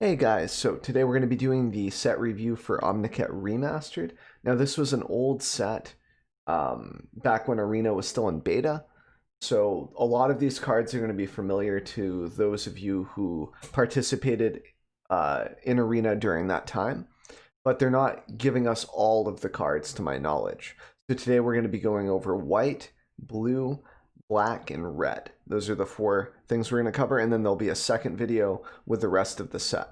Hey guys, so today we're going to be doing the set review for Amonkhet Remastered. Now this was an old set back when Arena was still in beta, so a lot of these cards are going to be familiar to those of you who participated in Arena during that time, but they're not giving us all of the cards to my knowledge. So today we're going to be going over white, blue, black, and red. Those are the four things we're going to cover, and then there'll be a second video with the rest of the set.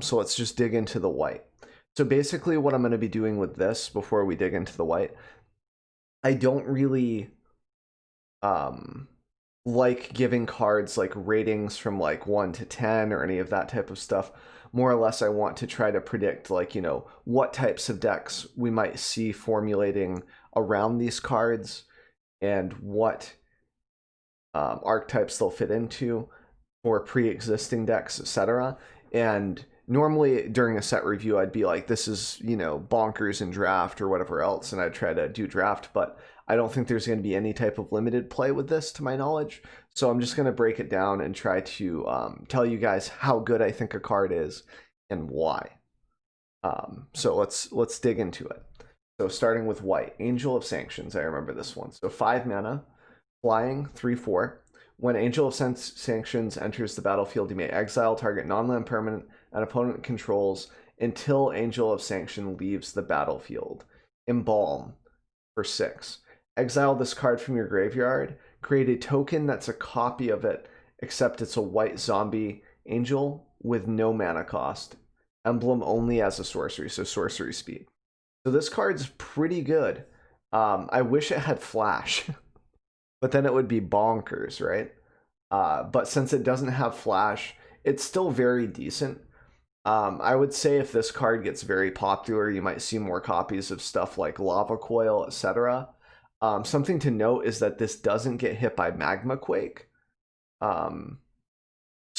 So let's just dig into the white. So basically what I'm going to be doing with this before we dig into the white, I don't really like giving cards like ratings from like 1 to 10 or any of that type of stuff. More or less, I want to try to predict, like, what types of decks we might see formulating around these cards and what archetypes they'll fit into for pre-existing decks, etc. And normally during a set review, I'd be like, this is, bonkers in draft or whatever else, and I'd try to do draft, but I don't think there's going to be any type of limited play with this to my knowledge. So I'm just going to break it down and try to tell you guys how good I think a card is and why. So let's dig into it. So starting with white, Angel of Sanctions. I remember this one. So 5 mana, flying, 3/4. When Angel of Sanctions enters the battlefield, you may exile target non-land permanent an opponent controls until Angel of Sanction leaves the battlefield. Embalm for 6. Exile this card from your graveyard. Create a token that's a copy of it, except it's a white zombie angel with no mana cost. Emblem only as a sorcery, so sorcery speed. So this card's pretty good. I wish it had flash. But then it would be bonkers, right? But since it doesn't have flash, it's still very decent. I would say if this card gets very popular, you might see more copies of stuff like Lava Coil, etc. Something to note is that this doesn't get hit by Magma Quake. So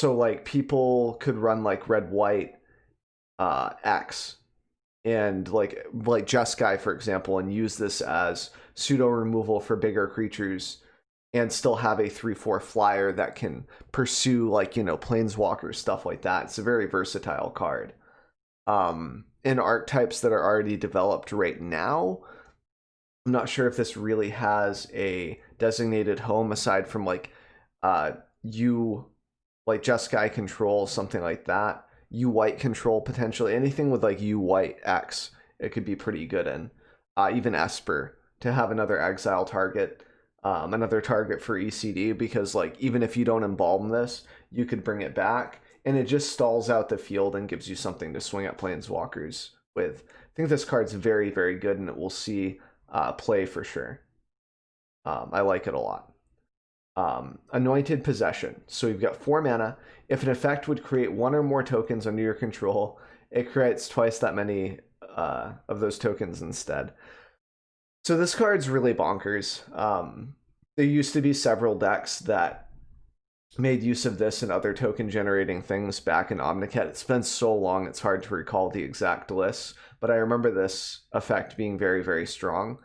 like people could run like red-white X and like Jeskai, for example, and use this as pseudo removal for bigger creatures and still have a 3/4 flyer that can pursue, like, planeswalkers, stuff like that. It's a very versatile card. In archetypes that are already developed right now, I'm not sure if this really has a designated home aside from like you like Jeskai control, something like that. You white control, potentially anything with like you white X, it could be pretty good in. Even Esper, to have another exile target, another target for ECD, because like even if you don't embalm this, you could bring it back and it just stalls out the field and gives you something to swing at planeswalkers with. I think this card's very, very good and it will see play for sure. I like it a lot. Anointed Possession. So you've got 4 mana. If an effect would create one or more tokens under your control, it creates twice that many of those tokens instead. So this card's really bonkers. There used to be several decks that made use of this and other token generating things back in Amonkhet. It's been so long it's hard to recall the exact lists, but I remember this effect being very, very strong.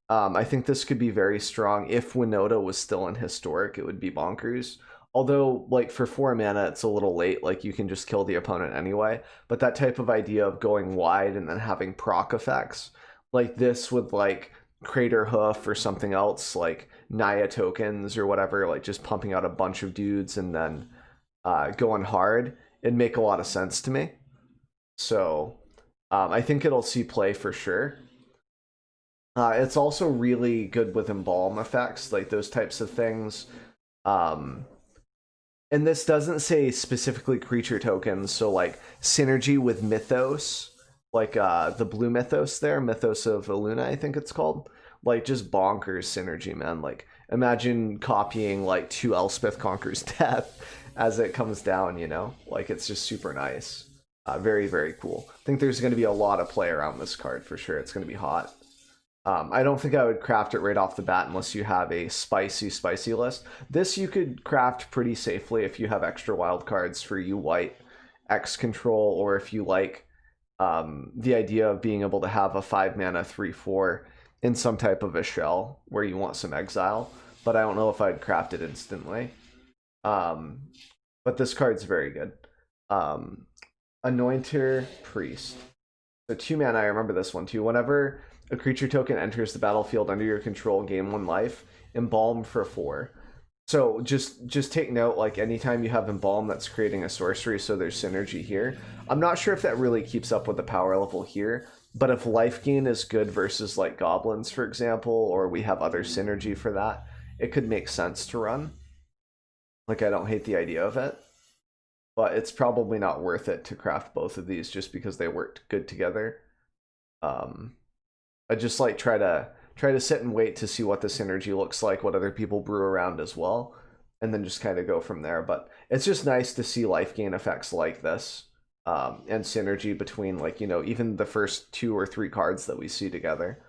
I think this could be very strong if Winota was still in Historic. It would be bonkers. Although, like, for 4 mana, it's a little late. Like, you can just kill the opponent anyway. But that type of idea of going wide and then having proc effects, like this with, like, Crater Hoof or something else, like Naya tokens or whatever, like just pumping out a bunch of dudes and then going hard, it'd make a lot of sense to me. So I think it'll see play for sure. It's also really good with embalm effects, like those types of things. And this doesn't say specifically creature tokens, so like synergy with Mythos, like the blue Mythos there, Mythos of Eluna, I think it's called. Like just bonkers synergy, man. Like imagine copying like 2 Elspeth Conquers Death as it comes down, Like it's just super nice. Very, very cool. I think there's going to be a lot of play around this card for sure. It's going to be hot. I don't think I would craft it right off the bat unless you have a spicy, spicy list. This you could craft pretty safely if you have extra wild cards for you white X control, or if you like the idea of being able to have a 5 mana 3/4 in some type of a shell where you want some exile. But I don't know if I'd craft it instantly. But this card's very good. Anointer Priest. So 2 mana, I remember this one too. Whenever a creature token enters the battlefield under your control, gain 1 life, embalm for 4. So just take note, like anytime you have embalm, that's creating a sorcery, so there's synergy here. I'm not sure if that really keeps up with the power level here, but if life gain is good versus like goblins, for example, or we have other synergy for that, it could make sense to run. Like, I don't hate the idea of it, but it's probably not worth it to craft both of these just because they worked good together. I just like try to sit and wait to see what the synergy looks like, what other people brew around as well, and then just kind of go from there. But it's just nice to see life gain effects like this, and synergy between, like, you know, even the first 2 or 3 cards that we see together.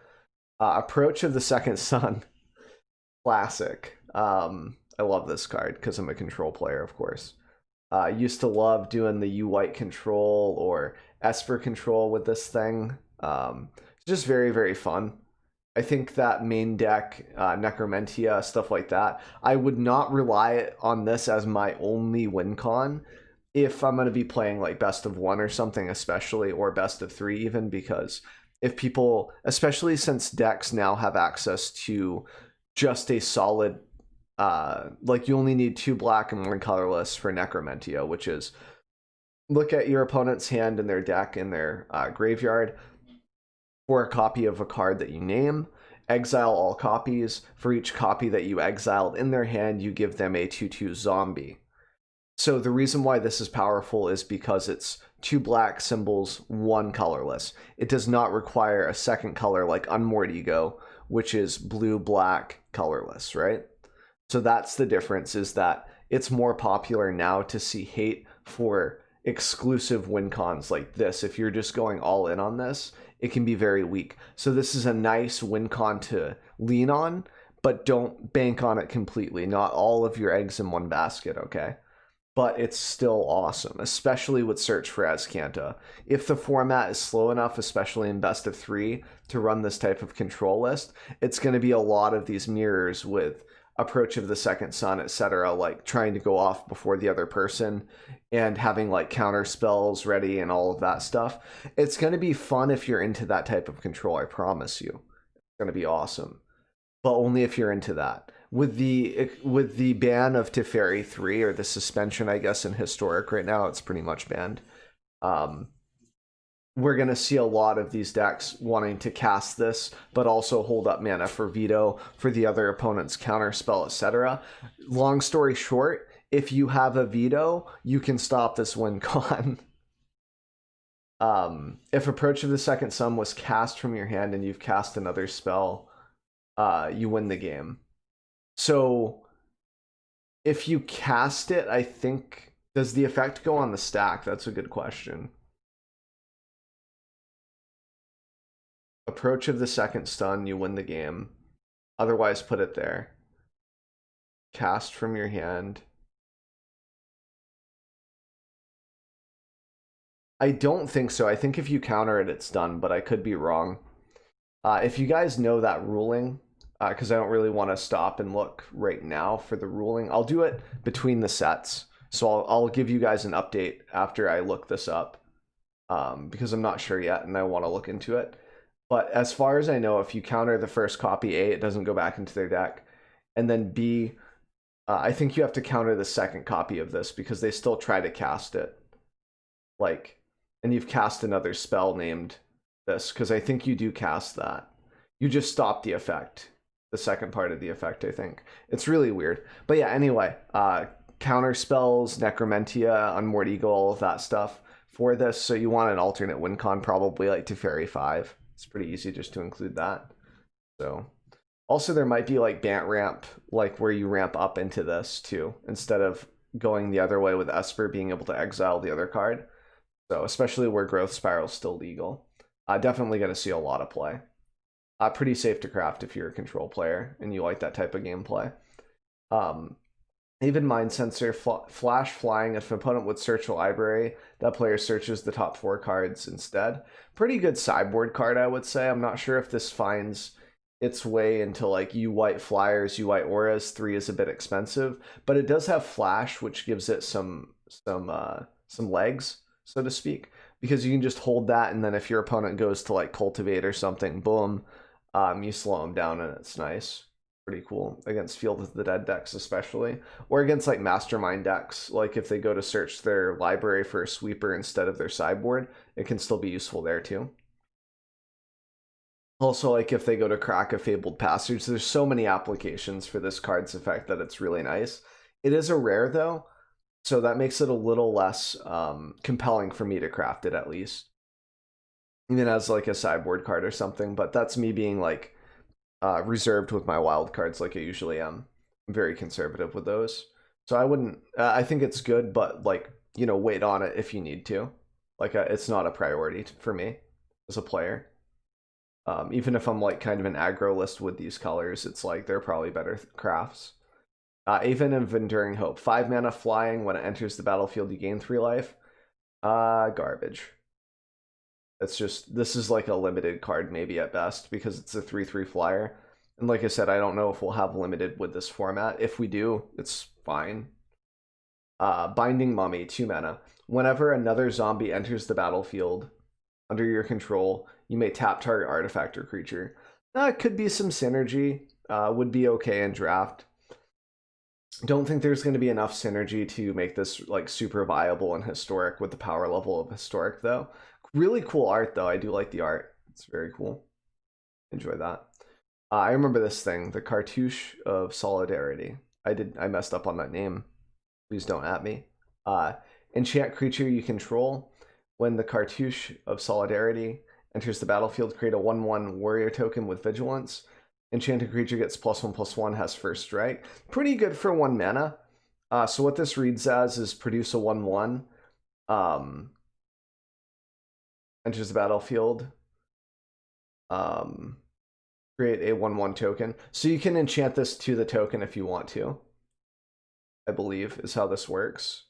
Approach of the Second Sun, classic. I love this card because I'm a control player, of course. I used to love doing the U-White control or Esper control with this thing. It's just very, very fun. I think that main deck, Necromentia, stuff like that, I would not rely on this as my only win con if I'm going to be playing like best of 1 or something, especially, or best of 3 even, because if people, especially since decks now have access to just a solid, like you only need 2 black and 1 colorless for Necromentia, which is look at your opponent's hand and their deck in their graveyard for a copy of a card that you name, exile all copies. For each copy that you exiled in their hand, you give them a 2/2 zombie. So the reason why this is powerful is because it's 2 black symbols, 1 colorless. It does not require a second color like Unmoored Ego, which is blue, black, colorless, right? So that's the difference, is that it's more popular now to see hate for exclusive win cons like this. If you're just going all in on this, it can be very weak. So this is a nice win con to lean on, but don't bank on it completely. Not all of your eggs in one basket, okay? But it's still awesome, especially with Search for Azcanta. If the format is slow enough, especially in best of 3, to run this type of control list, it's going to be a lot of these mirrors with Approach of the Second Sun, etc., like trying to go off before the other person and having like counter spells ready and all of that stuff. It's going to be fun if you're into that type of control, I promise you. It's going to be awesome, but only if you're into that. With the ban of Teferi 3, or the suspension, I guess, in Historic right now, it's pretty much banned. We're going to see a lot of these decks wanting to cast this, but also hold up mana for veto for the other opponent's counterspell, etc. Long story short, if you have a veto, you can stop this win con. If Approach of the Second Sun was cast from your hand and you've cast another spell, you win the game. So if you cast it, I think, does the effect go on the stack? That's a good question. Approach of the Second Stun, you win the game. Otherwise, put it there. Cast from your hand. I don't think so. I think if you counter it, it's done, but I could be wrong. If you guys know that ruling, because I don't really want to stop and look right now for the ruling, I'll do it between the sets. So I'll give you guys an update after I look this up, because I'm not sure yet and I want to look into it. But as far as I know, if you counter the first copy, A, it doesn't go back into their deck. And then B, I think you have to counter the second copy of this because they still try to cast it. Like, and you've cast another spell named this, because I think you do cast that. You just stop the effect. The second part of the effect, I think. It's really weird. But yeah, anyway, counter spells, Necromentia, Unmoored Ego, all of that stuff for this. So you want an alternate win con, probably like Teferi 5. It's pretty easy just to include that. So also there might be like Bant Ramp, like where you ramp up into this too, instead of going the other way with Esper being able to exile the other card. So especially where Growth Spiral is still legal. Definitely going to see a lot of play. Pretty safe to craft if you're a control player and you like that type of gameplay. Even Mind Sensor, Flash Flying. If an opponent would search a library, that player searches the top 4 cards instead. Pretty good sideboard card, I would say. I'm not sure if this finds its way into like U-White Flyers, U-White Auras. 3 is a bit expensive, but it does have Flash, which gives it some some legs, so to speak, because you can just hold that, and then if your opponent goes to like cultivate or something, boom, you slow them down, and it's nice. Pretty cool against Field of the Dead decks, especially, or against like Mastermind decks. Like if they go to search their library for a sweeper instead of their sideboard, it can still be useful there too. Also, like if they go to crack a Fabled Passage, there's so many applications for this card's effect that it's really nice. It is a rare though, so that makes it a little less compelling for me to craft it, at least. Even as like a sideboard card or something, but that's me being like reserved with my wild cards like I usually am. I'm very conservative with those. So I wouldn't, I think it's good, but like, you know, wait on it if you need to. Like it's not a priority for me as a player. Even if I'm like kind of an aggro list with these colors, it's like they're probably better crafts. Even of Enduring Hope. 5 mana flying. When it enters the battlefield, you gain 3 life. Garbage. It's just, this is like a limited card maybe at best, because it's a 3/3 flyer. And like I said, I don't know if we'll have limited with this format. If we do, it's fine. Binding Mummy, 2 mana. Whenever another zombie enters the battlefield under your control, you may tap target artifact or creature. Could be some synergy. Would be okay in draft. Don't think there's going to be enough synergy to make this like super viable and historic with the power level of historic though. Really cool art though. I do like the art. It's very cool. Enjoy that. I remember this thing, the Cartouche of Solidarity. I messed up on that name. Please don't at me. Enchant creature you control. When the Cartouche of Solidarity enters the battlefield, create a 1/1 warrior token with vigilance. Enchanted creature gets +1/+1, has first strike. Pretty good for 1 mana. So what this reads as is produce a 1/1. Enters the battlefield. Create a 1/1 token. So you can enchant this to the token if you want to, I believe is how this works.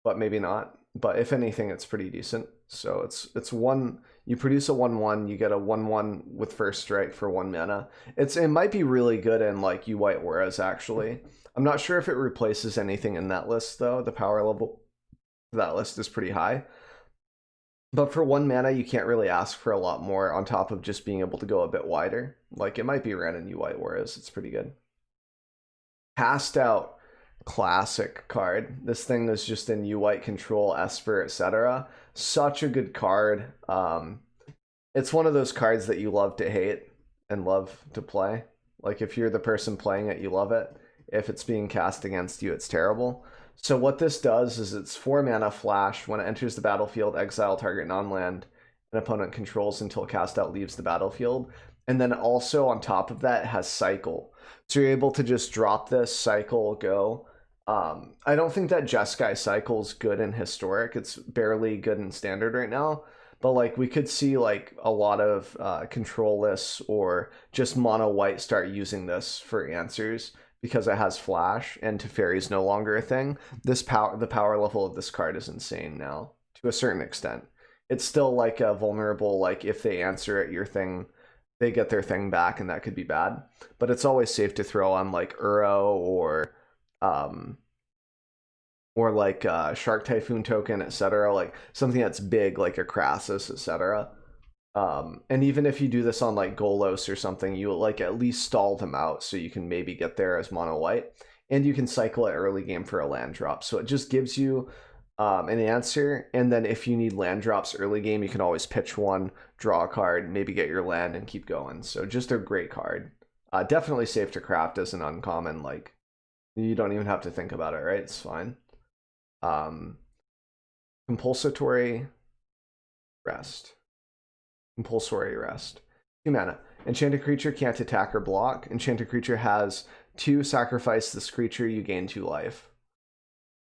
But maybe not. But if anything, it's pretty decent. So it's one, you produce a 1/1, you get a 1/1 with first strike for 1 mana. It might be really good in like you white auras actually. I'm not sure if it replaces anything in that list though. The power level of that list is pretty high. But for 1 mana, you can't really ask for a lot more on top of just being able to go a bit wider. Like it might be ran in you white auras. It's pretty good. Cast Out. Classic card. This thing is just in U white control, Esper, etc. Such a good card. It's one of those cards that you love to hate and love to play. Like if you're the person playing it, you love it. If it's being cast against you, it's terrible. So what this does is it's 4 mana flash. When it enters the battlefield, exile target non-land an opponent controls until Cast Out leaves the battlefield. And then also on top of that, it has cycle. So you're able to just drop this, cycle, go. I don't think that Jeskai cycle is good in historic. It's barely good in standard right now. But like we could see like a lot of control lists or just mono white start using this for answers because it has flash and Teferi is no longer a thing. The power level of this card is insane now to a certain extent. It's still like a vulnerable, like if they answer it, your thing, they get their thing back and that could be bad. But it's always safe to throw on like Uro or like Shark Typhoon token, etc. Like something that's big like a Crassus, etc. And even if you do this on like Golos or something, you like at least stall them out so you can maybe get there as mono white. And you can cycle it early game for a land drop. So it just gives you an answer. And then if you need land drops early game, you can always pitch one, draw a card, maybe get your land and keep going. So just a great card. Definitely safe to craft as an uncommon. Like you don't even have to think about it, right? It's fine. Compulsory Arrest. Impulsory Arrest. 2 mana. Enchanted creature can't attack or block. Enchanted creature has 2, sacrifice this creature, you gain 2 life.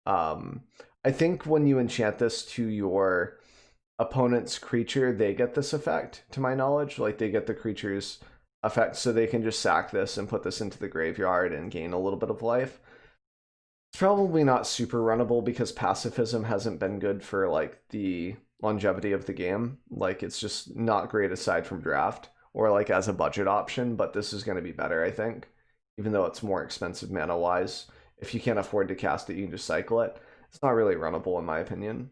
I think when you enchant this to your opponent's creature, they get this effect, to my knowledge. Like they get the creature's effect, so they can just sack this and put this into the graveyard and gain a little bit of life. It's probably not super runnable because pacifism hasn't been good for like the longevity of the game. Like it's just not great aside from draft or like as a budget option, but this is going to be better, I think, even though it's more expensive mana wise. If you can't afford to cast it, you can just cycle it. It's not really runnable in my opinion.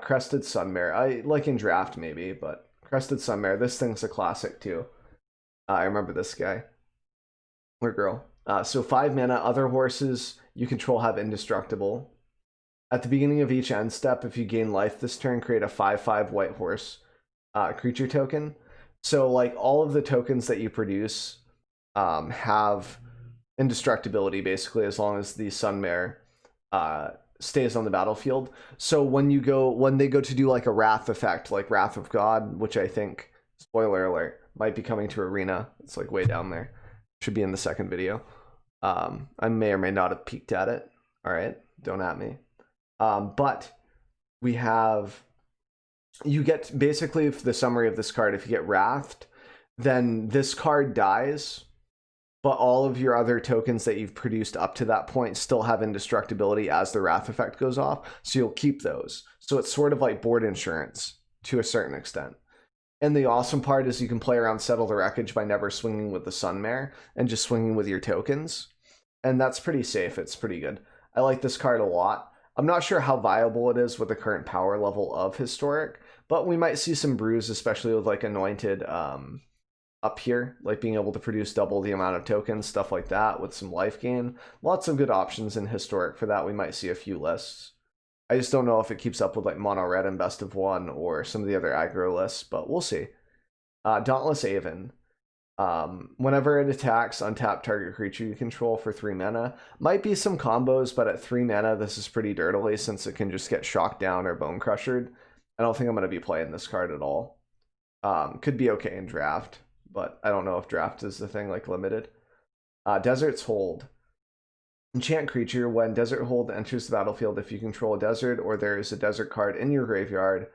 Crested Sun Mare. I like in draft maybe, but Crested Sun Mare, this thing's a classic too. I remember this guy. Or girl. So 5 mana, other horses you control have indestructible. At the beginning of each end step, if you gain life this turn, create a 5/5 white horse creature token. So like all of the tokens that you produce have indestructibility basically, as long as the Sun Mare stays on the battlefield. So when they go to do like a Wrath effect, like Wrath of God, which I think, spoiler alert, might be coming to Arena. It's like way down there. Should be in the second video. I may or may not have peeked at it. All right, don't at me. But we have, you get basically the summary of this card. If you get Wrathed, then this card dies, but all of your other tokens that you've produced up to that point still have indestructibility as the Wrath effect goes off. So you'll keep those. So it's sort of like board insurance to a certain extent. And the awesome part is you can play around Settle the Wreckage by never swinging with the Sun Mare and just swinging with your tokens. And that's pretty safe. It's pretty good. I like this card a lot. I'm not sure how viable it is with the current power level of Historic, but we might see some brews, especially with like Anointed up here, like being able to produce double the amount of tokens, stuff like that with some life gain. Lots of good options in Historic for that. We might see a few lists. I just don't know if it keeps up with like Mono Red and Best of One or some of the other aggro lists, but we'll see. Dauntless Aven. Whenever it attacks, untap target creature you control for 3 mana. Might be some combos, but at 3 mana, this is pretty dirtily since it can just get shocked down or bone crushed. I don't think I'm going to be playing this card at all. Could be okay in draft, but I don't know if draft is the thing, like limited. Desert's Hold. Enchant creature. When Desert Hold enters the battlefield, if you control a desert or there is a desert card in your graveyard,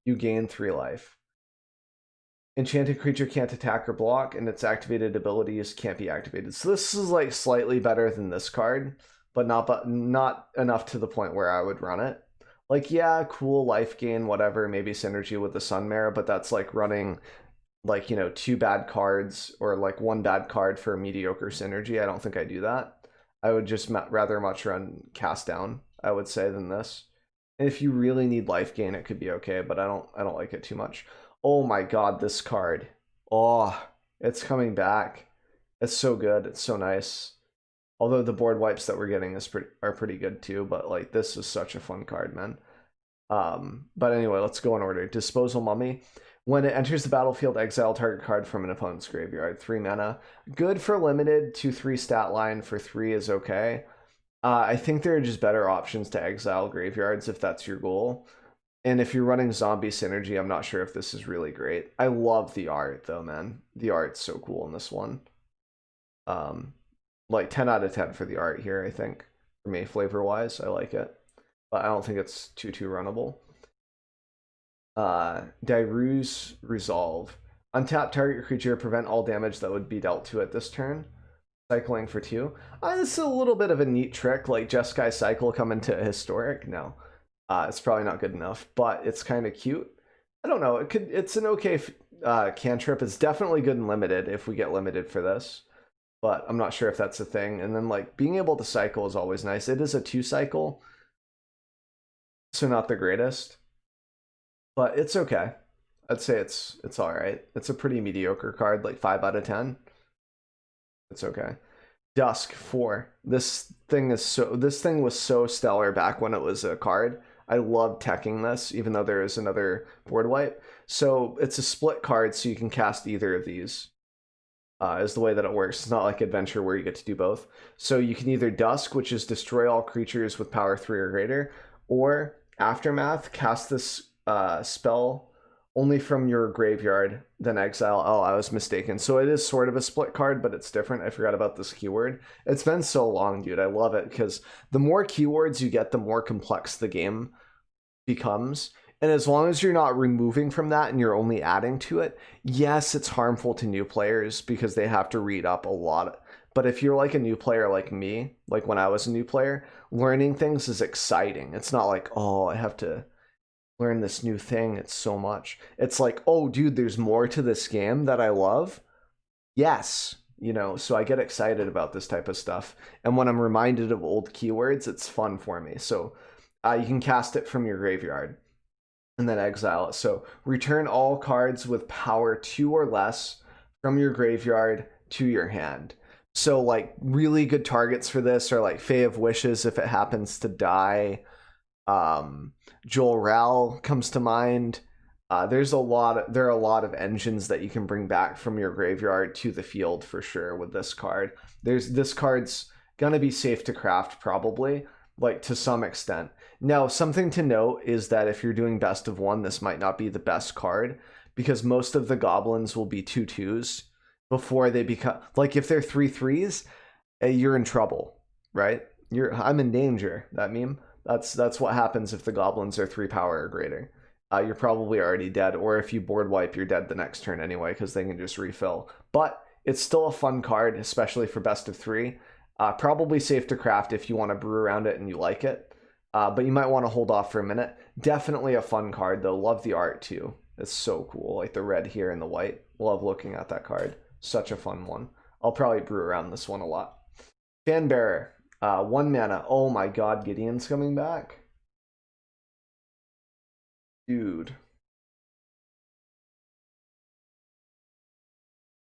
you gain 3 life. Enchanted creature can't attack or block, and its activated abilities can't be activated. So this is like slightly better than this card, but not enough to the point where I would run it. Like, yeah, cool life gain, whatever, maybe synergy with the Sun Mare, but that's like running like, you know, 2 bad cards or like 1 bad card for mediocre synergy. I don't think I do that. I would just rather much run Cast Down, I would say, than this. And if you really need life gain, it could be okay, but I don't like it too much. Oh my god, this card. Oh, it's coming back. It's so good. It's so nice. Although the board wipes that we're getting are pretty good too, but like this is such a fun card, man. But anyway, let's go in order. Disposal Mummy. When it enters the battlefield, exile target card from an opponent's graveyard. 3 mana. Good for limited to 3 stat line. For 3 is okay. I think there are just better options to exile graveyards if that's your goal. And if you're running zombie synergy, I'm not sure if this is really great. I love the art though, man. The art's so cool in this one. Like 10 out of 10 for the art here, I think. For me, flavor-wise, I like it. But I don't think it's too runnable. Dairu's Resolve. Untap target creature, prevent all damage that would be dealt to it this turn. Cycling for 2. This is a little bit of a neat trick, like Jeskai Cycle come into Historic. No, it's probably not good enough, but it's kind of cute. I don't know. It's an okay cantrip. It's definitely good and limited if we get limited for this, but I'm not sure if that's a thing. And then like being able to cycle is always nice. It is a 2 cycle, so not the greatest, but it's okay. I'd say it's all right. It's a pretty mediocre card, like 5 out of 10. It's okay. Dusk 4. This thing was so stellar back when it was a card. I love teching this, even though there is another board wipe. So it's a split card, so you can cast either of these. Is the way that it works. It's not like Adventure where you get to do both. So you can either Dusk, which is destroy all creatures with power 3 or greater, or Aftermath, cast this spell only from your graveyard, then exile. Oh, I was mistaken. So it is sort of a split card, but it's different. I forgot about this keyword. It's been so long, dude. I love it because the more keywords you get, the more complex the game becomes. And as long as you're not removing from that and you're only adding to it, yes, it's harmful to new players because they have to read up a lot. But if you're like a new player like me, like when I was a new player, learning things is exciting. It's not like, oh, I have to learn this new thing. It's so much. It's like, oh, dude, there's more to this game that I love. Yes, you know, so I get excited about this type of stuff. And when I'm reminded of old keywords, it's fun for me. So you can cast it from your graveyard and then exile it. So return all cards with power 2 or less from your graveyard to your hand. So like really good targets for this are like Fae of Wishes if it happens to die. Joel Ral comes to mind. There are a lot of engines that you can bring back from your graveyard to the field for sure with this card. This card's gonna be safe to craft probably, like to some extent. Now, something to note is that if you're doing best of one, this might not be the best card because most of the goblins will be 2/2s before they become, like if they're 3/3s, you're in trouble, right? I'm in danger, that meme. That's what happens if the goblins are 3 power or greater. You're probably already dead, or if you board wipe, you're dead the next turn anyway because they can just refill. But it's still a fun card, especially for best of 3. Probably safe to craft if you want to brew around it and you like it. But you might want to hold off for a minute. Definitely a fun card though. Love the art too. It's so cool. Like the red here and the white. Love looking at that card. Such a fun one. I'll probably brew around this one a lot. Fanbearer. 1 mana. Oh my god, Gideon's coming back. Dude.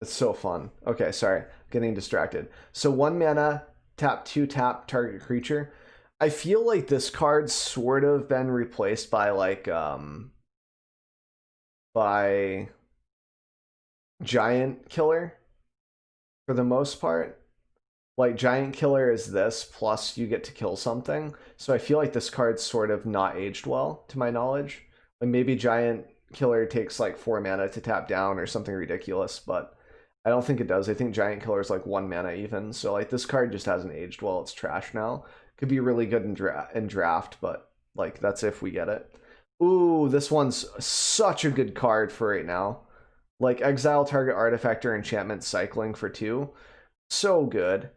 It's so fun. Okay, sorry. Getting distracted. So 1 mana, tap 2, tap target creature. I feel like this card's sort of been replaced by like by Giant Killer for the most part. Like Giant Killer is this plus you get to kill something. So I feel like this card's sort of not aged well to my knowledge. Like maybe Giant Killer takes like 4 mana to tap down or something ridiculous, but I don't think it does. I think Giant Killer is like 1 mana even. So like this card just hasn't aged well. It's trash now. Could be really good in draft, but like that's if we get it. Ooh, this one's such a good card for right now. Like exile target artifact or enchantment cycling for 2. So good.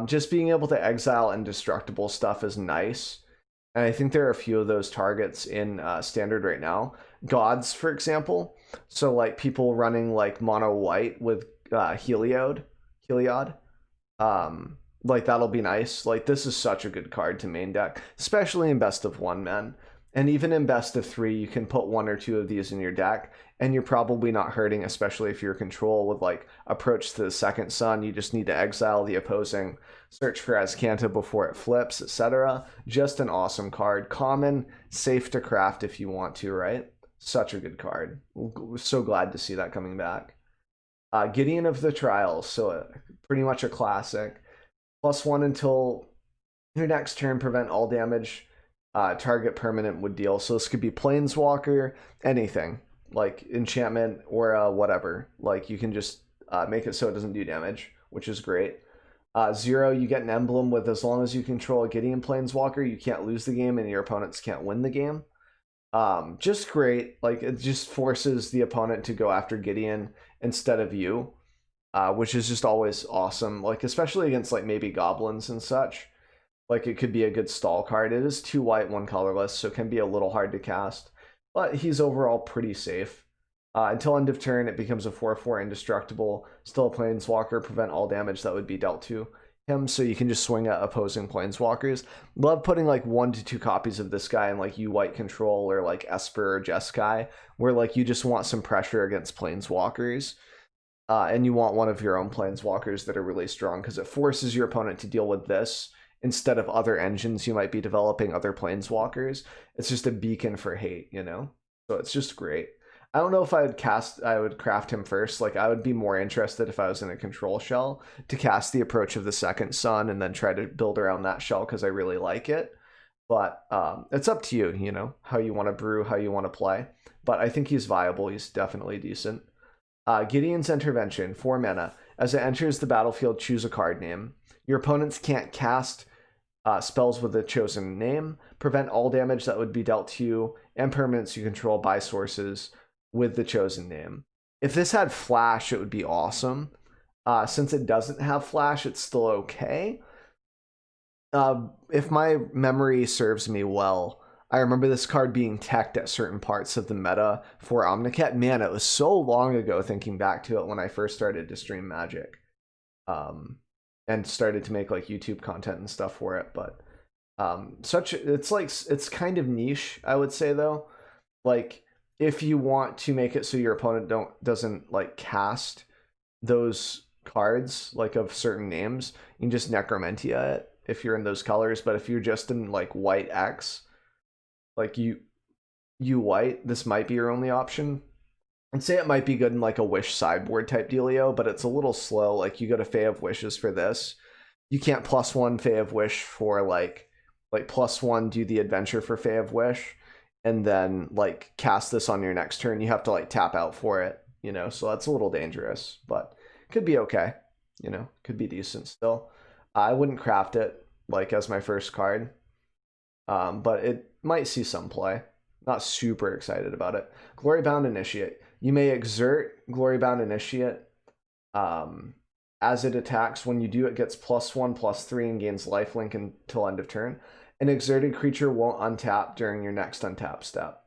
Just being able to exile indestructible stuff is nice. And I think there are a few of those targets in standard right now. Gods, for example. So like people running like mono white with Heliod. Like that'll be nice. Like this is such a good card to main deck, especially in best of 1, man. And even in best of 3, you can put 1 or 2 of these in your deck, and you're probably not hurting, especially if you're control with like Approach to the Second Sun. You just need to exile the opposing, search for Azcanta before it flips, etc. Just an awesome card. Common, safe to craft if you want to, right? Such a good card. So glad to see that coming back. Gideon of the Trials, so pretty much a classic. +1 until your next turn, prevent all damage target permanent would deal. So this could be Planeswalker, anything like enchantment or whatever. Like you can just make it so it doesn't do damage, which is great. 0, you get an emblem with as long as you control a Gideon Planeswalker, you can't lose the game and your opponents can't win the game. Just great. Like it just forces the opponent to go after Gideon instead of you, which is just always awesome. Like especially against like maybe goblins and such. Like it could be a good stall card. It is 2 white, 1 colorless, so it can be a little hard to cast. But he's overall pretty safe. Until end of turn, it becomes a 4/4 indestructible. Still a planeswalker, prevent all damage that would be dealt to him, so you can just swing at opposing planeswalkers. Love putting like 1 to 2 copies of this guy in like you white control or like Esper or Jeskai, where like you just want some pressure against planeswalkers. And you want one of your own planeswalkers that are really strong because it forces your opponent to deal with this instead of other engines you might be developing, other planeswalkers. It's just a beacon for hate, you know? So it's just great. I don't know if I would craft him first. Like I would be more interested if I was in a control shell to cast the Approach of the Second Sun and then try to build around that shell because I really like it. But it's up to you, you know, how you want to brew, how you want to play. But I think he's viable. He's definitely decent. Gideon's Intervention, 4 mana. As it enters the battlefield, choose a card name. Your opponents can't cast spells with a chosen name, prevent all damage that would be dealt to you, and permanents you control by sources with the chosen name. If this had flash, it would be awesome. Since it doesn't have flash, it's still okay. If my memory serves me well, I remember this card being teched at certain parts of the meta for Amonkhet. Man, it was so long ago thinking back to it when I first started to stream Magic. And started to make like YouTube content and stuff for it. But it's kind of niche, I would say, though. Like, if you want to make it so your opponent doesn't like cast those cards like of certain names, you can just Necromentia it if you're in those colors. But if you're just in like white X, like you white, this might be your only option. I'd say it might be good in like a Wish sideboard type dealio, but it's a little slow. Like, you go to Fae of Wishes for this. You can't +1 Fae of Wish for like +1 do the adventure for Fae of Wish, and then like cast this on your next turn. You have to like tap out for it, you know, so that's a little dangerous, but could be okay, you know, could be decent still. I wouldn't craft it like as my first card, but it might see some play. Not super excited about it. Glorybound Initiate. You may exert Glorybound Initiate as it attacks. When you do, it gets +1/+3 and gains lifelink until end of turn. An exerted creature won't untap during your next untap step.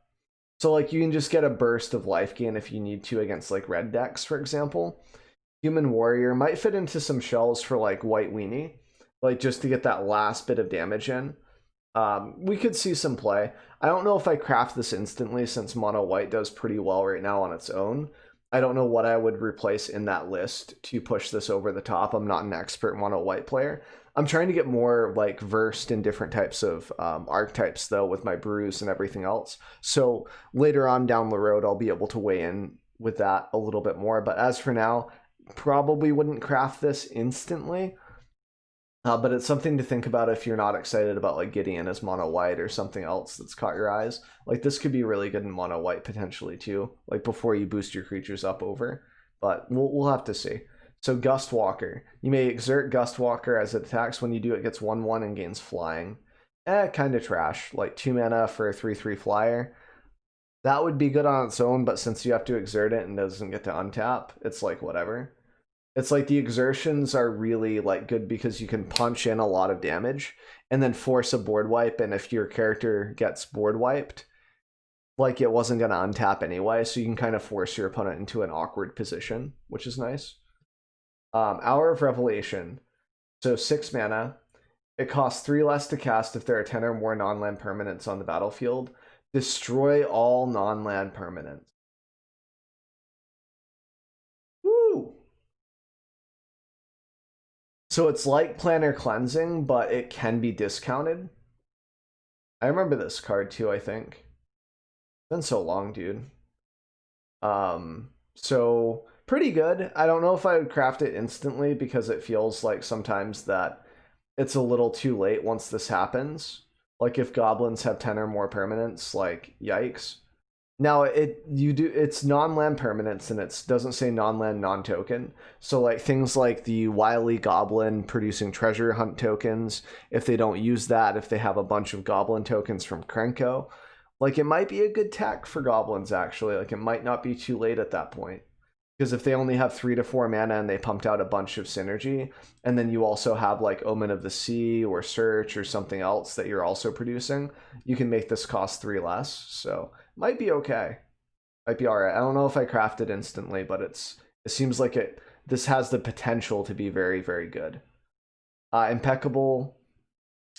So like, you can just get a burst of life gain if you need to against like red decks, for example. Human Warrior might fit into some shells for like White Weenie, like just to get that last bit of damage in. We could see some play. I don't know if I craft this instantly, since mono white does pretty well right now on its own. I don't know what I would replace in that list to push this over the top. I'm not an expert mono white player. I'm trying to get more like versed in different types of archetypes though, with my brews and everything else. So later on down the road, I'll be able to weigh in with that a little bit more. But as for now, probably wouldn't craft this instantly. But it's something to think about if you're not excited about like Gideon as mono white or something else that's caught your eyes. Like, this could be really good in mono white potentially too, like before you boost your creatures up over. But we'll have to see. So Gustwalker. You may exert Gustwalker as it attacks. When you do, it gets 1/1 and gains flying. Kind of trash. Like 2 mana for a 3/3 flyer. That would be good on its own, but since you have to exert it and doesn't get to untap, it's like whatever. It's like the exertions are really like good because you can punch in a lot of damage and then force a board wipe, and if your character gets board wiped, like it wasn't going to untap anyway, so you can kind of force your opponent into an awkward position, which is nice. Hour of Revelation. So 6 mana. It costs 3 less to cast if there are 10 or more non-land permanents on the battlefield. Destroy all non-land permanents. Woo! So it's like Planner Cleansing, but it can be discounted. I remember this card too, I think. It's been so long, dude. So pretty good. I don't know if I would craft it instantly because it feels like sometimes that it's a little too late once this happens. Like if goblins have 10 or more permanents, like yikes. Now it's non-land permanents, and it doesn't say non-land non-token. So like things like the Wily Goblin producing treasure hunt tokens, if they don't use that, if they have a bunch of goblin tokens from Krenko, like it might be a good tech for goblins actually. Like it might not be too late at that point. Because if they only have 3 to 4 mana and they pumped out a bunch of synergy, and then you also have like Omen of the Sea or Search or something else that you're also producing, you can make this cost 3 less. So might be okay. Might be alright. I don't know if I craft it instantly, but it seems like this has the potential to be very, very good. Impeccable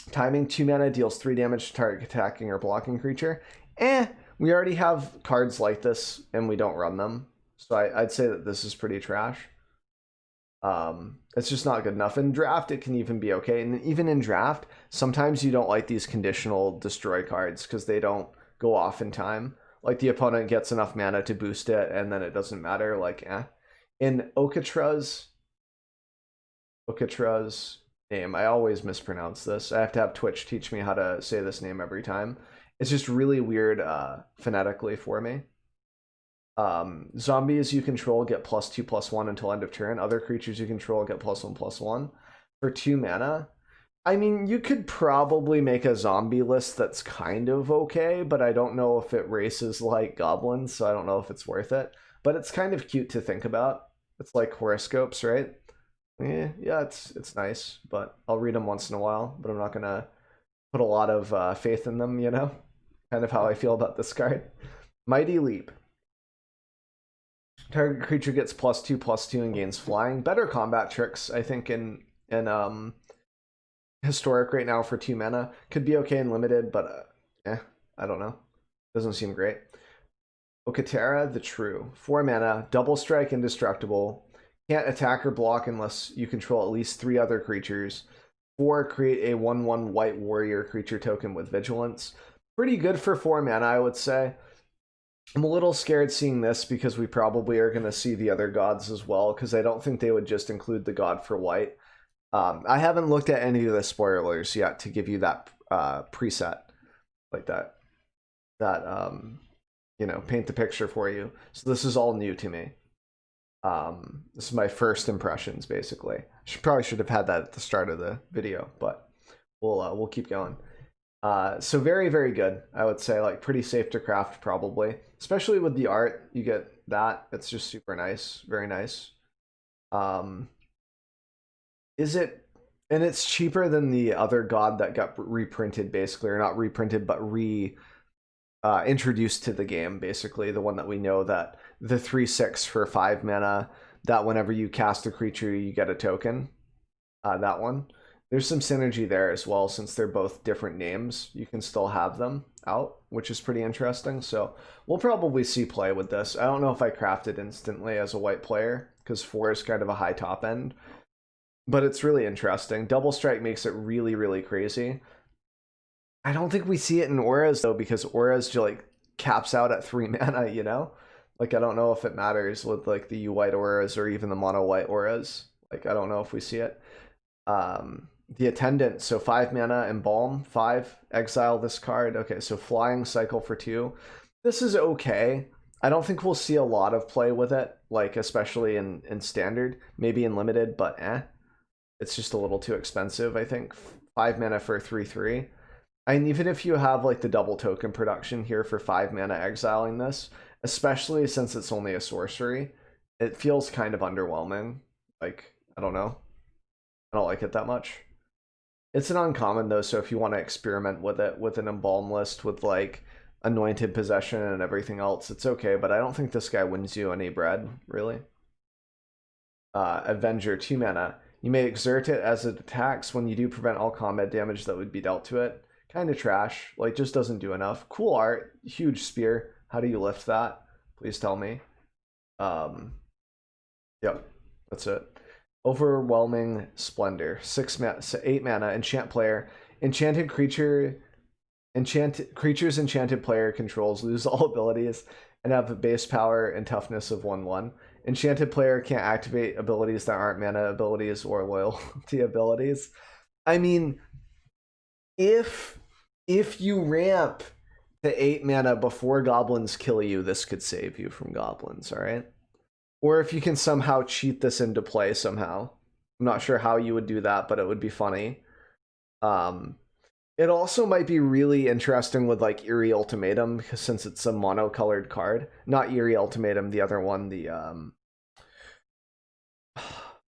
timing. 2 mana, deals 3 damage to target attacking or blocking creature. We already have cards like this and we don't run them. So I'd say that this is pretty trash. It's just not good enough. In draft, it can even be okay. And even in draft, sometimes you don't like these conditional destroy cards because they don't go off in time. Like the opponent gets enough mana to boost it and then it doesn't matter. Like, In Okatera's name, I always mispronounce this. I have to have Twitch teach me how to say this name every time. It's just really weird phonetically for me. Zombies you control get +2/+1 until end of turn. Other creatures you control get +1/+1 for 2 mana. I mean, you could probably make a zombie list that's kind of okay, but I don't know if it races like goblins, so I don't know if it's worth it. But it's kind of cute to think about. It's like horoscopes, right? Yeah, it's nice, but I'll read them once in a while, but I'm not gonna put a lot of faith in them, you know? kind of how I feel about this card. Mighty Leap. Target creature gets +2/+2 and gains flying. Better combat tricks, I think, in historic right now for 2 mana. Could be okay in limited, but I don't know. Doesn't seem great. Okatera the True. 4 mana, double strike, indestructible. Can't attack or block unless you control at least 3 other creatures. 4, create a 1/1 white warrior creature token with vigilance. Pretty good for 4 mana, I would say. I'm a little scared seeing this because we probably are going to see the other gods as well, because I don't think they would just include the god for white. I haven't looked at any of the spoilers yet to give you that preset like that you know, paint the picture for you. So this is all new to me. This is my first impressions, basically. Probably should have had that at the start of the video, but we'll keep going. So very, very good, I would say. Like, pretty safe to craft, probably, especially with the art. You get that. It's just super nice, very nice. Is it, and it's cheaper than the other god that got reprinted, basically, or not reprinted, but introduced to the game, basically, the one that we know, that the 3/6 for 5 mana, that whenever you cast a creature you get a token. That one, there's some synergy there as well, since they're both different names. You can still have them out, which is pretty interesting. So we'll probably see play with this. I don't know if I craft it instantly as a white player, because 4 is kind of a high top end, but it's really interesting. Double strike makes it really, really crazy. I don't think we see it in auras though, because auras like caps out at 3 mana, you know? Like, I don't know if it matters with like the U-white auras or even the mono-white auras. Like, I don't know if we see it. The Attendant, so 5 mana, Embalm, 5, exile this card. Okay, so flying, cycle for 2. This is okay. I don't think we'll see a lot of play with it, like especially in standard, maybe in limited, but it's just a little too expensive, I think. 5 mana for 3/3. And even if you have like the double token production here for 5 mana exiling this, especially since it's only a sorcery, it feels kind of underwhelming. Like, I don't know. I don't like it that much. It's an uncommon though, so if you want to experiment with it with an Embalm list with like Anointed Possession and everything else, it's okay, but I don't think this guy wins you any bread, really. Avenger, 2 mana. You may exert it as it attacks. When you do, prevent all combat damage that would be dealt to it. Kind of trash, like just doesn't do enough. Cool art, huge spear. How do you lift that? Please tell me. Yep, that's it. Overwhelming Splendor, 8 mana, enchant player. Enchanted creatures enchanted player controls lose all abilities and have a base power and toughness of 1/1. Enchanted player can't activate abilities that aren't mana abilities or loyalty abilities. I mean, if you ramp to 8 mana before goblins kill you, this could save you from goblins, all right? Or if you can somehow cheat this into play somehow. I'm not sure how you would do that, but it would be funny. It also might be really interesting with like Eerie Ultimatum, because since it's a monocolored card. Not Eerie Ultimatum, the other one, the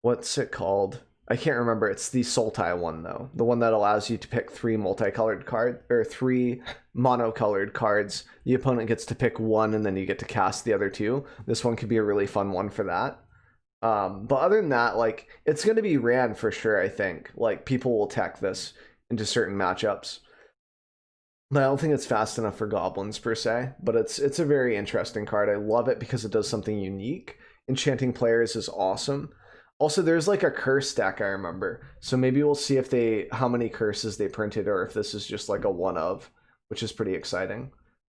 what's it called? I can't remember. It's the Sultai one though. The one that allows you to pick 3 multicolored cards, or 3 monocolored cards. The opponent gets to pick 1 and then you get to cast the other 2. This one could be a really fun one for that. But other than that, like, it's going to be ran for sure, I think. Like, people will tech this into certain matchups. But I don't think it's fast enough for goblins per se, but it's a very interesting card. I love it because it does something unique. Enchanting players is awesome. Also, there's like a curse deck, I remember. So maybe we'll see if how many curses they printed, or if this is just like a one of, which is pretty exciting.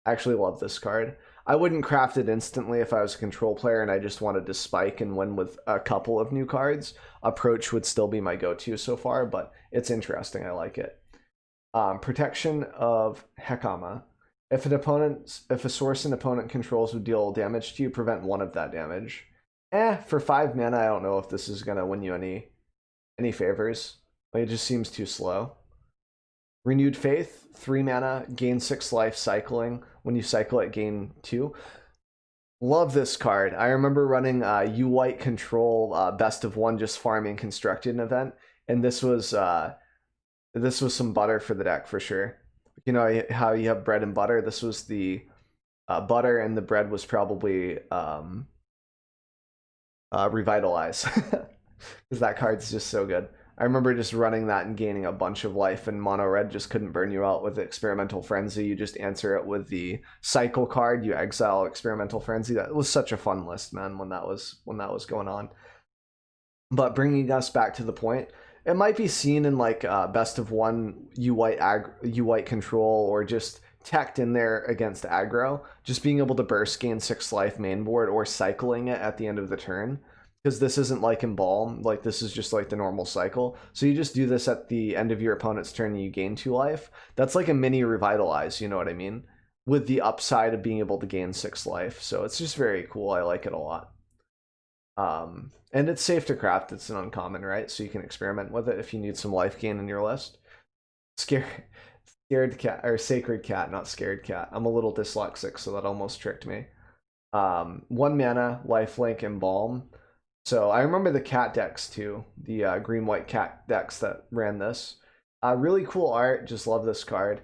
I actually love this card. I wouldn't craft it instantly if I was a control player and I just wanted to spike and win with a couple of new cards. Approach would still be my go-to so far, but it's interesting. I like it. Protection of Hekama. If a source an opponent controls would deal damage to you, prevent 1 of that damage. For 5 mana, I don't know if this is gonna win you any favors. Like, it just seems too slow. Renewed Faith, 3 mana, gain 6 life cycling. When you cycle it, gain 2. Love this card. I remember running U-White Control best of 1, just farming constructed an event, and this was some butter for the deck for sure. You know how you have bread and butter? This was the butter, and the bread was probably Revitalize. Because that card's just so good. I remember just running that and gaining a bunch of life, and mono red just couldn't burn you out with Experimental Frenzy. You just answer it with the cycle card. You exile Experimental Frenzy. That was such a fun list, man, when that was going on. But bringing us back to the point, it might be seen in like best of one U white control, or just teched in there against aggro, just being able to burst gain 6 life main board, or cycling it at the end of the turn. Because this isn't like Embalm, like this is just like the normal cycle. So you just do this at the end of your opponent's turn and you gain 2 life. That's like a mini Revitalize, you know what I mean? With the upside of being able to gain 6 life. So it's just very cool. I like it a lot. And it's safe to craft. It's an uncommon, right? So you can experiment with it if you need some life gain in your list. Scared cat, or sacred cat, not scared cat. I'm a little dyslexic, so that almost tricked me. 1 mana, lifelink, Embalm. So I remember the cat decks too, the green-white cat decks that ran this. Really cool art, just love this card.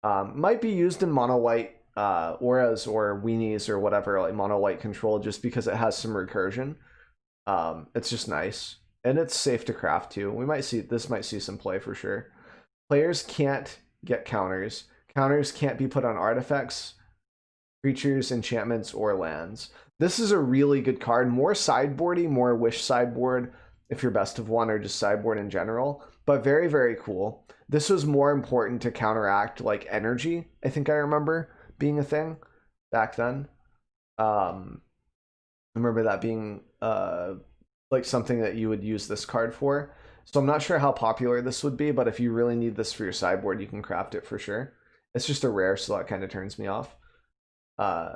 Might be used in mono-white auras or weenies or whatever, like mono-white control, just because it has some recursion. It's just nice. And it's safe to craft too. This might see some play for sure. Players can't get counters. Counters can't be put on artifacts, creatures, enchantments, or lands. This is a really good card. More sideboardy, more wish sideboard if you're best of one, or just sideboard in general. But very, very cool. This was more important to counteract like energy, I think I remember being a thing back then. I remember that being like something that you would use this card for. So I'm not sure how popular this would be, but if you really need this for your sideboard, you can craft it for sure. It's just a rare, so that kind of turns me off.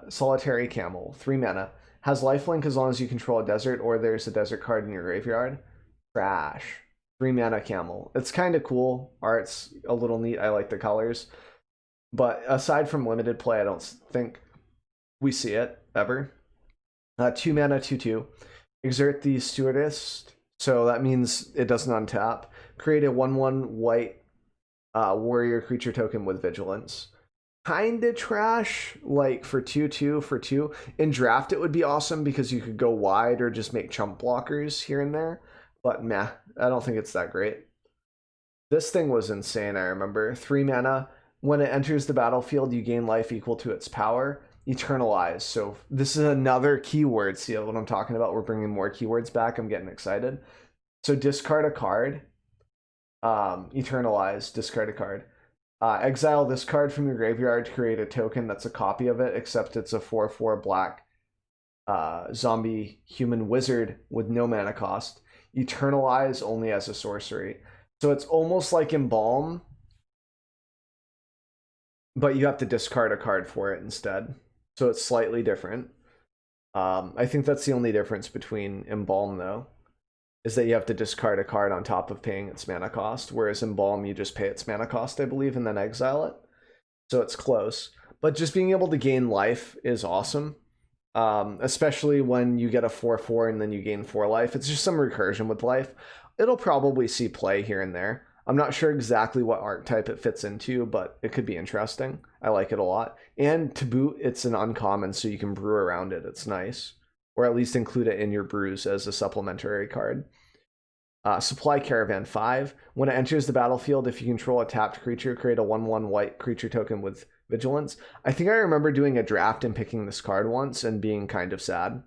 Solitary Camel, 3 mana. Has lifelink as long as you control a desert, or there's a desert card in your graveyard. Trash. 3 mana Camel. It's kind of cool. Art's a little neat. I like the colors. But aside from limited play, I don't think we see it ever. 2 mana, 2/2. Exert the Stewardess. So that means it doesn't untap. Create a 1/1 white warrior creature token with vigilance. Kinda trash, like for 2/2 for 2. In draft it would be awesome because you could go wide or just make chump blockers here and there, but meh, I don't think it's that great. This thing was insane. I remember 3 mana. When it enters the battlefield, you gain life equal to its power. Eternalize. So this is another keyword. See what I'm talking about? We're bringing more keywords back. I'm getting excited. So discard a card. Eternalize, discard a card. Exile this card from your graveyard to create a token that's a copy of it, except it's a 4/4 black zombie human wizard with no mana cost. Eternalize only as a sorcery. So it's almost like Embalm, but you have to discard a card for it instead. So it's slightly different. I think that's the only difference between Embalm, though, is that you have to discard a card on top of paying its mana cost, whereas Embalm, you just pay its mana cost, I believe, and then exile it. So it's close. But just being able to gain life is awesome, especially when you get a 4/4 and then you gain 4 life. It's just some recursion with life. It'll probably see play here and there. I'm not sure exactly what archetype it fits into, but it could be interesting. I like it a lot. And to boot, it's an uncommon, so you can brew around it. It's nice. Or at least include it in your brews as a supplementary card. Supply Caravan 5. When it enters the battlefield, if you control a tapped creature, create a 1/1 white creature token with vigilance. I think I remember doing a draft and picking this card once and being kind of sad.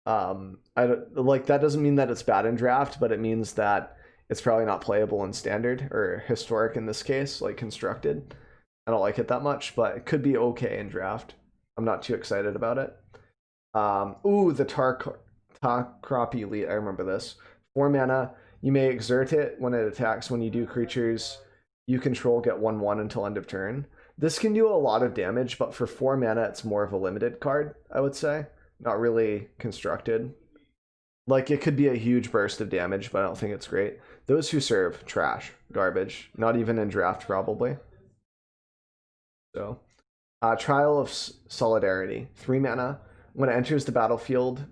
That doesn't mean that it's bad in draft, but it means that it's probably not playable in standard, or historic in this case, like constructed. I don't like it that much, but it could be okay in draft. I'm not too excited about it. The Tarkrop Elite, I remember this. 4 mana, you may exert it when it attacks. When you do, creatures you control get 1/1 until end of turn. This can do a lot of damage, but for 4 mana, it's more of a limited card, I would say. Not really constructed. Like, it could be a huge burst of damage, but I don't think it's great. Those Who Serve, trash, garbage. Not even in draft, probably. So, Trial of Solidarity, 3 mana. When it enters the battlefield,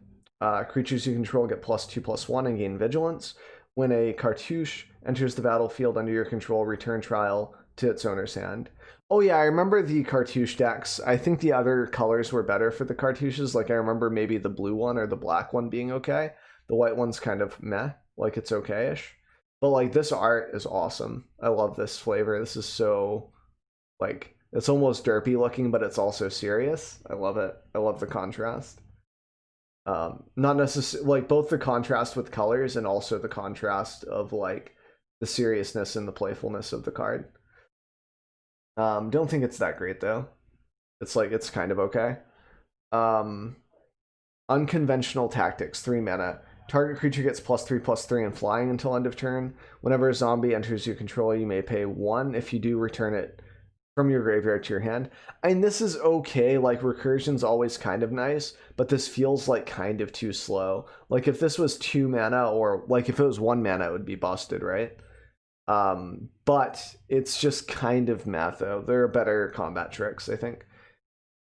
creatures you control get +2/+1 and gain vigilance. When a cartouche enters the battlefield under your control, return Trial to its owner's hand. Oh yeah, I remember the cartouche decks. I think the other colors were better for the cartouches. Like I remember maybe the blue one or the black one being okay. The white one's kind of meh, like it's okay-ish. But like this art is awesome. I love this flavor. This is so like it's almost derpy looking, but it's also serious. I love it. I love the contrast. Not necessarily like both the contrast with colors and also the contrast of like the seriousness and the playfulness of the card. Don't think it's that great though. It's like it's kind of okay. Um, Unconventional Tactics, 3 mana. Target creature gets +3/+3 and flying until end of turn. Whenever a zombie enters your control, you may pay 1. If you do, return it from your graveyard to your hand. And this is okay. Like recursion's always kind of nice, but this feels like kind of too slow. Like if this was 2 mana, or like if it was 1 mana, it would be busted, right? But it's just kind of math though. There are better combat tricks, I think.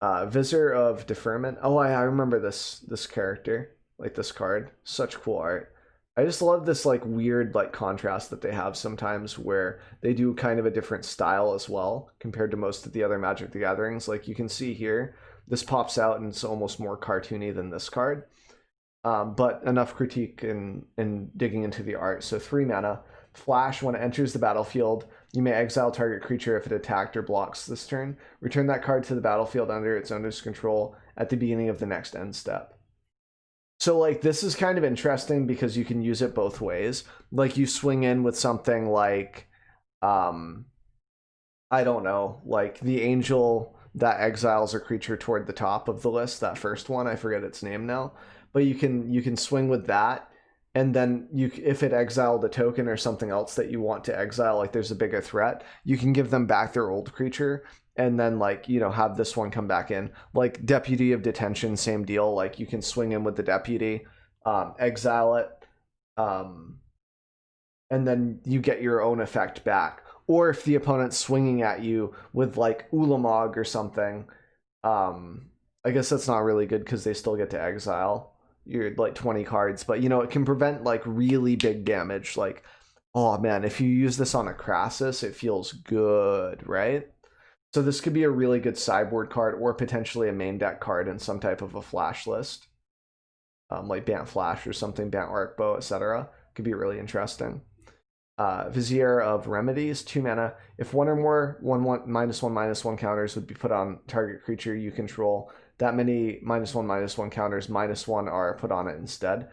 Visor of Deferment. Oh, I remember this character, like this card. Such cool art. I just love this like weird like contrast that they have sometimes where they do kind of a different style as well compared to most of the other Magic the Gatherings. Like you can see here, this pops out and it's almost more cartoony than this card. But enough critique in digging into the art. So 3 mana. Flash, when it enters the battlefield, you may exile target creature if it attacked or blocks this turn. Return that card to the battlefield under its owner's control at the beginning of the next end step. So like this is kind of interesting because you can use it both ways. Like you swing in with something like I don't know, like the angel that exiles a creature toward the top of the list, that first one, I forget its name now. But you can swing with that, and then you, if it exiled a token or something else that you want to exile, like there's a bigger threat, you can give them back their old creature, and then like, you know, have this one come back in. Like Deputy of Detention, same deal. Like you can swing in with the Deputy, exile it, and then you get your own effect back. Or if the opponent's swinging at you with like Ulamog or something, I guess that's not really good because they still get to exile your like 20 cards, but you know, it can prevent like really big damage. Like, oh man, if you use this on a Crassus, it feels good, right? So this could be a really good sideboard card or potentially a main deck card in some type of a flash list. Like Bant Flash or something, Bant Arcbow, etc. Could be really interesting. Vizier of Remedies, 2 mana. If one or more 1/1/1/1 counters would be put on target creature you control, that many -1/1 counters -1 are put on it instead.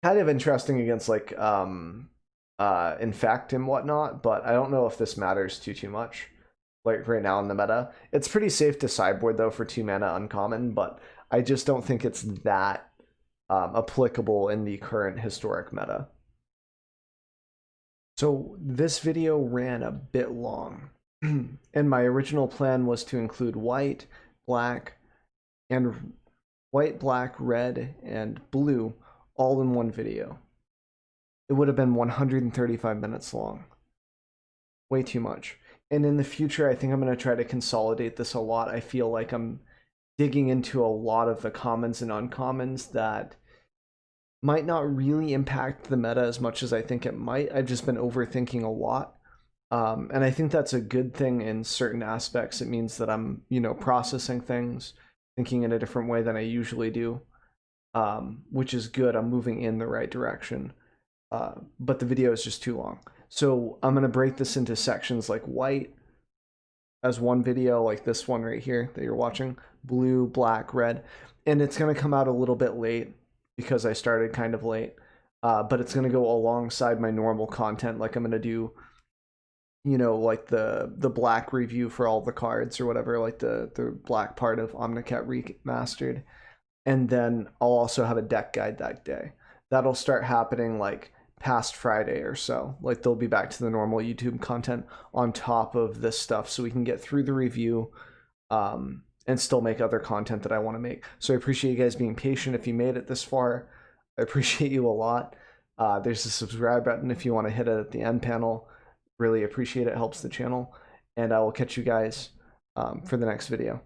Kind of interesting against like Infect and whatnot, but I don't know if this matters too much. Like right now in the meta, it's pretty safe to sideboard though for 2 mana uncommon, but I just don't think it's that applicable in the current historic meta. So this video ran a bit long, and my original plan was to include white, black, red, and blue all in one video. It would have been 135 minutes long. Way too much. And in the future, I think I'm going to try to consolidate this a lot. I feel like I'm digging into a lot of the commons and uncommons that might not really impact the meta as much as I think it might. I've just been overthinking a lot. And I think that's a good thing in certain aspects. It means that I'm, you know, processing things, thinking in a different way than I usually do, which is good. I'm moving in the right direction. But the video is just too long. So I'm going to break this into sections like white as one video, like this one right here that you're watching, blue, black, red. And it's going to come out a little bit late because I started kind of late, but it's going to go alongside my normal content. Like I'm going to do, you know, like the black review for all the cards or whatever, like the black part of Amonkhet Remastered. And then I'll also have a deck guide that day. That'll start happening like past Friday or so. Like they'll be back to the normal YouTube content on top of this stuff so we can get through the review and still make other content that I want to make. So I appreciate you guys being patient if you made it this far. I appreciate you a lot. There's a subscribe button if you want to hit it at the end panel. Really appreciate it. Helps the channel. And I will catch you guys for the next video.